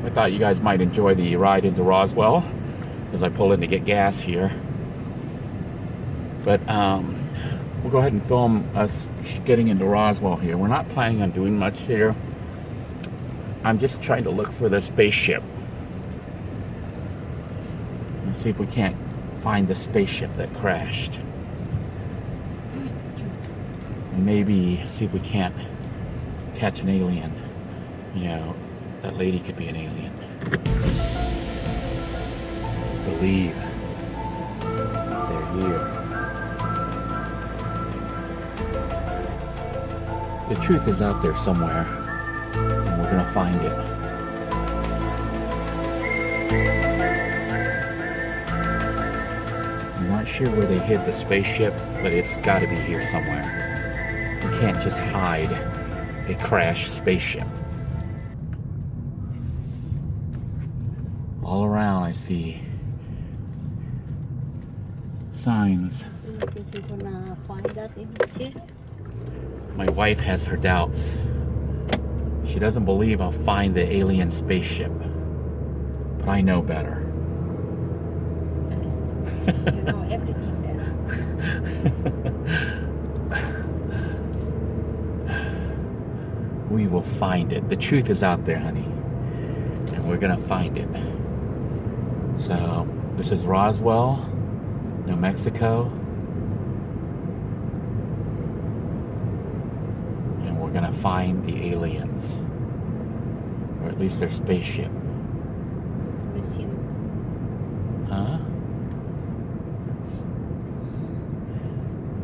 I thought you guys might enjoy the ride into Roswell as I pull in to get gas here. But we'll go ahead and film us getting into Roswell here. We're not planning on doing much here. I'm just trying to look for the spaceship. Let's see if we can't find the spaceship that crashed. And maybe see if we can't catch an alien. You know, that lady could be an alien. I believe they're here. The truth is out there somewhere, and we're gonna find it. I'm not sure where they hid the spaceship, but it's gotta be here somewhere. You can't just hide a crashed spaceship. All around I see signs. Do you think you're gonna find that in this here? My wife has her doubts. She doesn't believe I'll find the alien spaceship. But I know better. You know everything there. We will find it. The truth is out there, honey. And we're gonna find it. So, this is Roswell, New Mexico. And we're gonna find the aliens. Or at least their spaceship. Museum. Huh?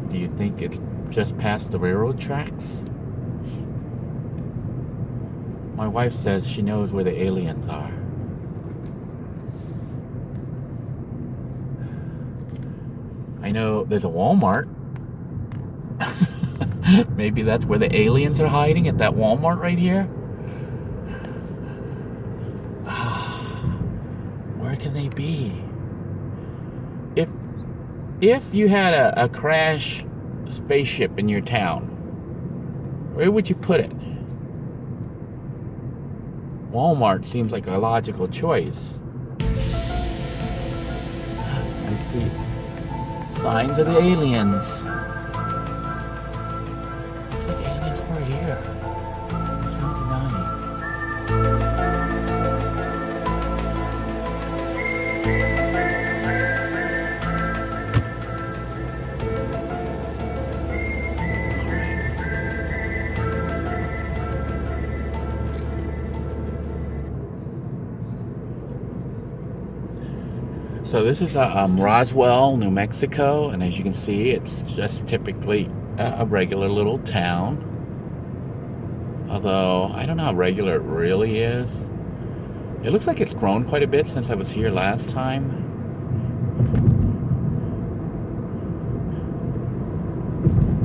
Do you think it's just past the railroad tracks? My wife says she knows where the aliens are. I know there's a Walmart. Maybe that's where the aliens are hiding, at that Walmart right here. Where can they be? If you had a crash spaceship in your town, where would you put it? Walmart seems like a logical choice. I see signs of the aliens. The aliens were here. There's no denying. So this is Roswell, New Mexico, and as you can see, it's just typically a regular little town. Although, I don't know how regular it really is. It looks like it's grown quite a bit since I was here last time.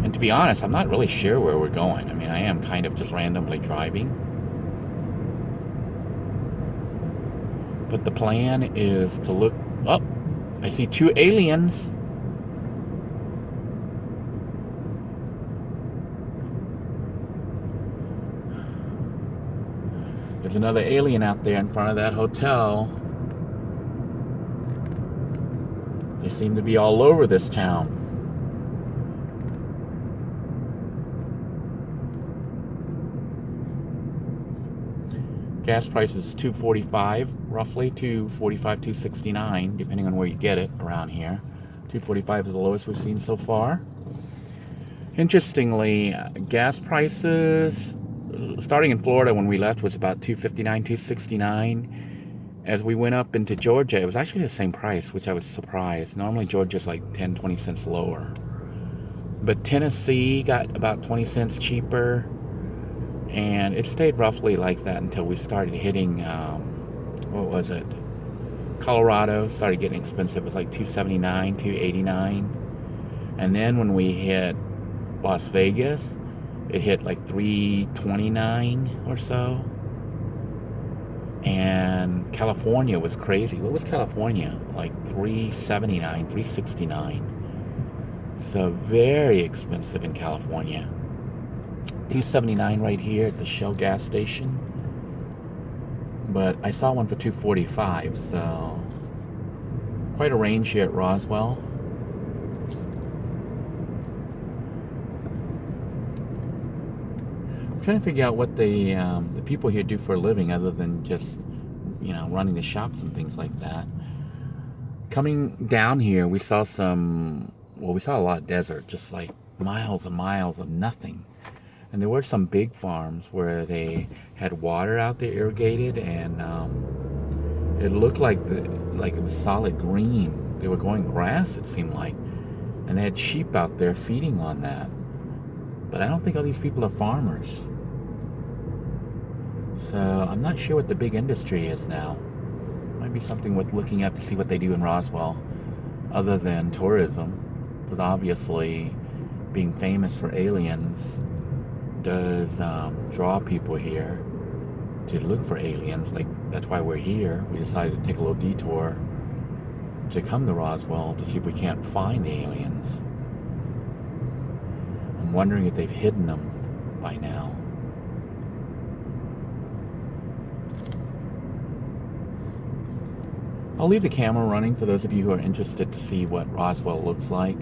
And to be honest, I'm not really sure where we're going. I mean, I am kind of just randomly driving. But the plan is to look up. I see two aliens. There's another alien out there in front of that hotel. They seem to be all over this town. Gas price is $2.45, roughly $2.45, $2.69, depending on where you get it around here. $2.45 is the lowest we've seen so far. Interestingly, gas prices starting in Florida when we left was about $2.59, $2.69. As we went up into Georgia, it was actually the same price, which I was surprised. Normally Georgia's like 10, 20 cents lower. But Tennessee got about 20 cents cheaper. And it stayed roughly like that until we started hitting, what was it? Colorado started getting expensive. It was like $2.79, $2.89. And then when we hit Las Vegas, it hit like $3.29 or so. And California was crazy. What was California? Like $3.79, $3.69. So very expensive in California. $2.79 right here at the Shell gas station. but I saw one for $245, so quite a range here at Roswell. I'm trying to figure out what the people here do for a living other than just, you know, running the shops and things like that. Coming down here, we saw we saw a lot of desert, just like miles and miles of nothing. And there were some big farms where they had water out there irrigated, and it looked like it was solid green. They were growing grass, it seemed like, and they had sheep out there feeding on that. But I don't think all these people are farmers. So I'm not sure what the big industry is now. Might be something worth looking up to see what they do in Roswell, other than tourism, because obviously being famous for aliens does draw people here to look for aliens. Like, that's why we're here. We decided to take a little detour to come to Roswell to see if we can't find the aliens. I'm wondering if they've hidden them by now. I'll leave the camera running for those of you who are interested to see what Roswell looks like.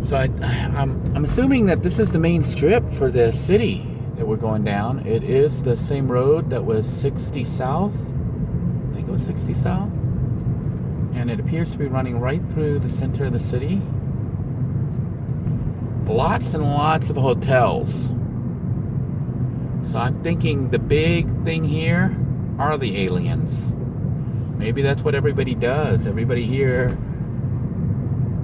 So I'm assuming that this is the main strip for the city that we're going down. It is the same road that was 60 South. I think it was 60 South. And it appears to be running right through the center of the city. Lots and lots of hotels. So I'm thinking the big thing here are the aliens. Maybe that's what everybody does. Everybody here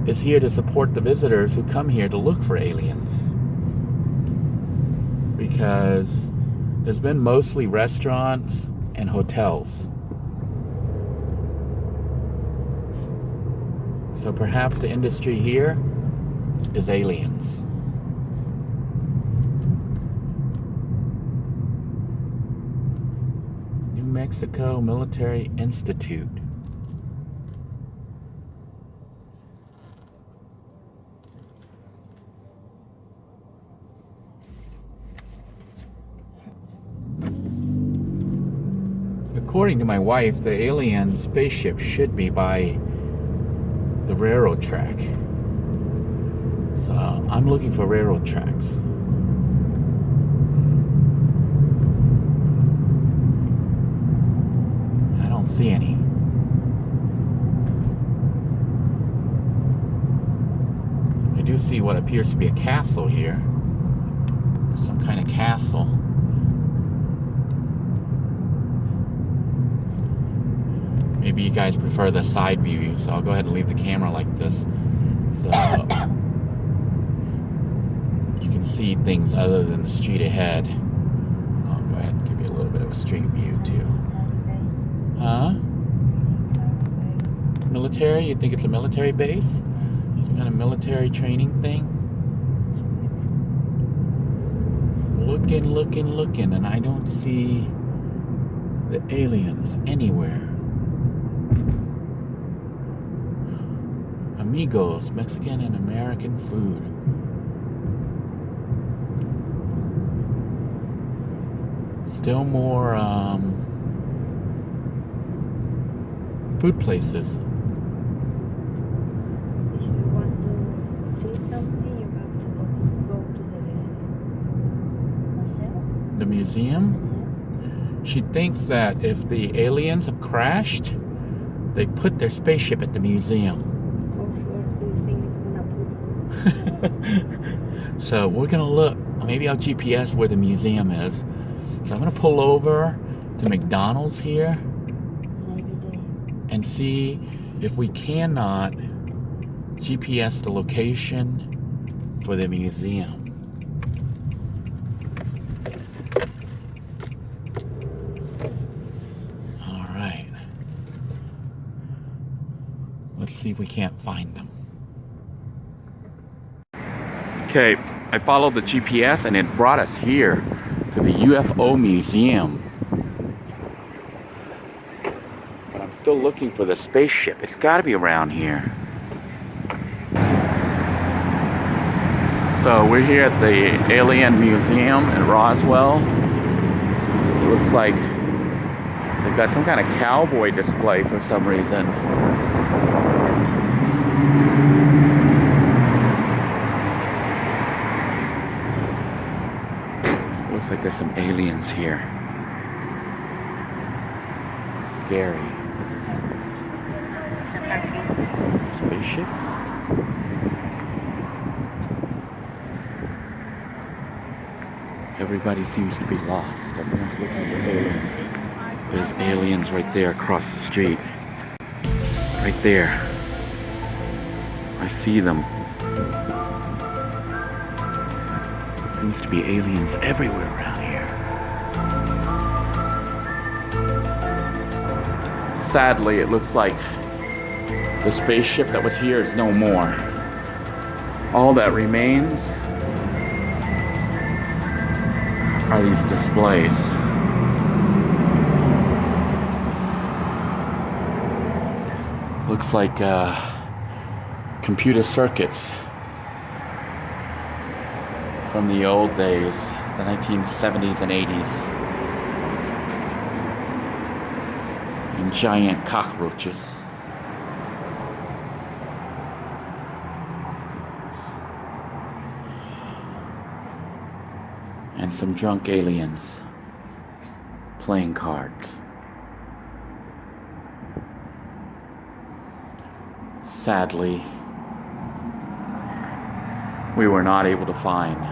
is here to support the visitors who come here to look for aliens. Because there's been mostly restaurants and hotels. So perhaps the industry here is aliens. New Mexico Military Institute. According to my wife, the alien spaceship should be by the railroad track. So I'm looking for railroad tracks. I don't see any. I do see what appears to be a castle here. Some kind of castle. Maybe you guys prefer the side view, so I'll go ahead and leave the camera like this, so you can see things other than the street ahead. I'll go ahead and give you a little bit of a street view too. Huh? Military? You think it's a military base? Some kind of military training thing? Looking, and I don't see the aliens anywhere. Amigos, Mexican and American food. Still more food places. If you want to see something, you have to go to the museum. The museum? She thinks that if the aliens have crashed, they put their spaceship at the museum. So we're gonna look. Maybe I'll GPS where the museum is. So I'm gonna pull over to McDonald's here and see if we cannot GPS the location for the museum. All right. Let's see if we can't find them. Okay, I followed the GPS and it brought us here. to the UFO Museum. But I'm still looking for the spaceship. It's got to be around here. So we're here at the Alien Museum in Roswell. It looks like they've got some kind of cowboy display for some reason. Looks like there's some aliens here. This is scary. Spaceship? Everybody seems to be lost. Everyone's looking for aliens. There's aliens right there across the street. Right there. I see them. Seems to be aliens everywhere around here. Sadly, it looks like the spaceship that was here is no more. All that remains are these displays. Looks like computer circuits from the old days, the 1970s and 80s. And giant cockroaches. And some drunk aliens playing cards. Sadly, we were not able to find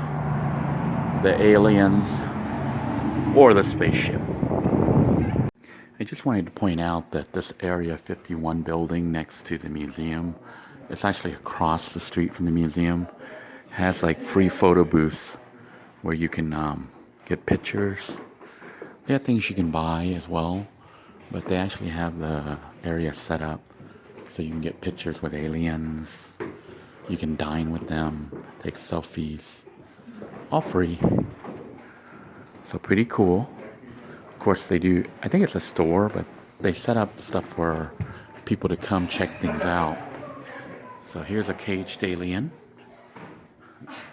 the aliens or the spaceship. I just wanted to point out that this Area 51 building next to the museum, it's actually across the street from the museum, has like free photo booths where you can get pictures. They have things you can buy as well, but they actually have the area set up so you can get pictures with aliens. You can dine with them, take selfies, all free. So pretty cool. Of course they do, I think it's a store, but they set up stuff for people to come check things out. So here's a caged alien.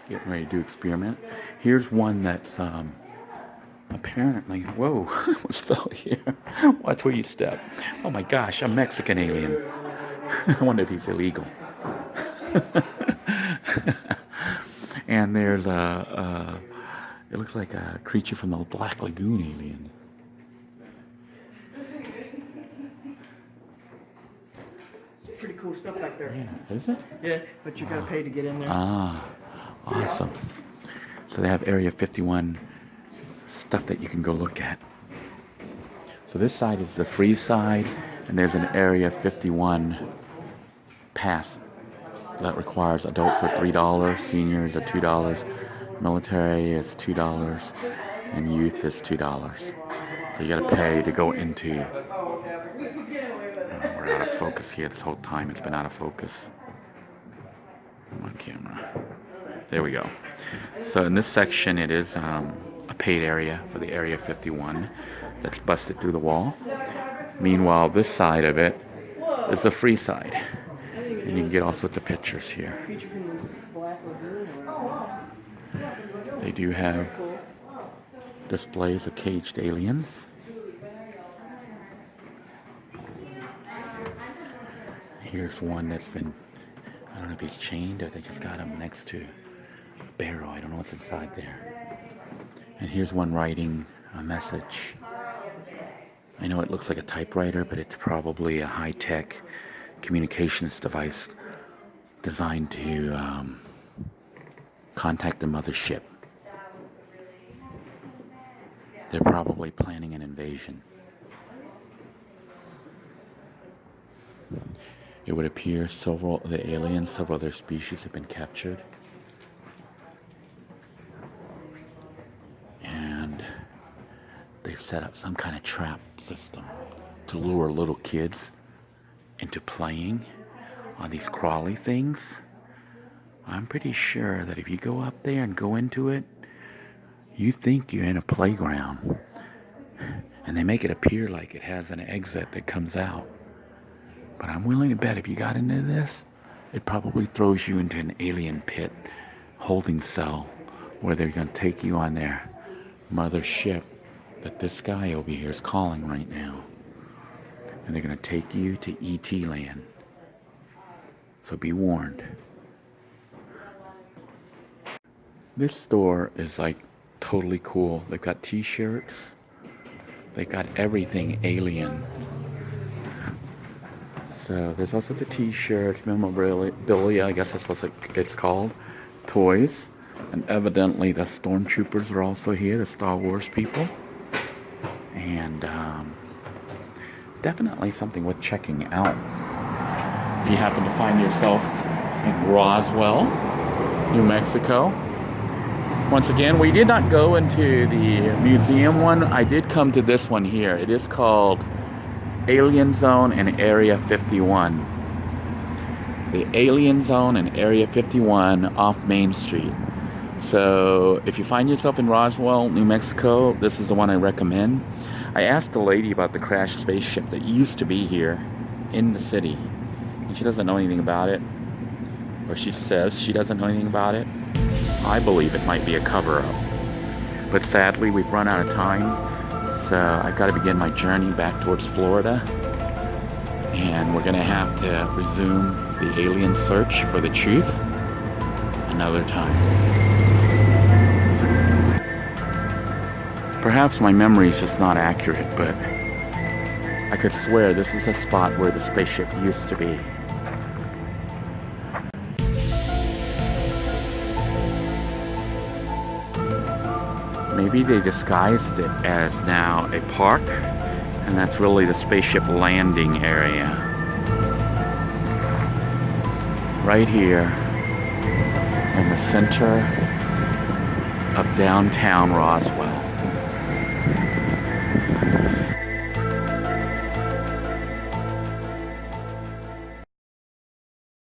Getting ready to do experiment. Here's one that's apparently, whoa, I almost fell here. Watch where you step. Oh my gosh, a Mexican alien. I wonder if he's illegal. And there's it looks like a creature from the Black Lagoon alien. Pretty cool stuff back there. Yeah, is it? Yeah, but you gotta pay to get in there. Ah, awesome. So they have Area 51 stuff that you can go look at. So this side is the free side, and there's an Area 51 pass that requires adults are $3, seniors are $2, military is $2, and youth is $2. So you gotta pay to go into. We're out of focus here this whole time. It's been out of focus. Come on, camera. There we go. So in this section, it is a paid area for the Area 51 that's busted through the wall. Meanwhile, this side of it is the free side. And you can get all sorts of pictures here. They do have displays of caged aliens. Here's one that's been, I don't know if he's chained or they just got him next to a barrel. I don't know what's inside there. And here's one writing a message. I know it looks like a typewriter, but it's probably a high-tech communications device designed to contact the mothership. They're probably planning an invasion. It would appear several of the aliens, several other species have been captured. And they've set up some kind of trap system to lure little kids into playing on these crawly things. I'm pretty sure that if you go up there and go into it, You think you're in a playground, and they make it appear like it has an exit that comes out. But I'm willing to bet if you got into this, it probably throws you into an alien pit holding cell where they're going to take you on their mothership that this guy over here is calling right now. And they're going to take you to ET land. So be warned. This store is like totally cool. They've got t-shirts. They got everything alien. So there's also the t-shirts, memorabilia, I guess that's what it's called, toys. And evidently the stormtroopers are also here, the Star Wars people. And definitely something worth checking out. If you happen to find yourself in Roswell, New Mexico. Once again, we did not go into the museum one. I did come to this one here. It is called Alien Zone and Area 51. The Alien Zone and Area 51 off Main Street. So if you find yourself in Roswell, New Mexico, this is the one I recommend. I asked the lady about the crashed spaceship that used to be here in the city. And she doesn't know anything about it. Or she says she doesn't know anything about it. I believe it might be a cover-up. But sadly, we've run out of time. So I've got to begin my journey back towards Florida. And we're going to have to resume the alien search for the truth another time. Perhaps my memory is just not accurate, but I could swear this is the spot where the spaceship used to be. Maybe they disguised it as now a park, and that's really the spaceship landing area. Right here in the center of downtown Roswell.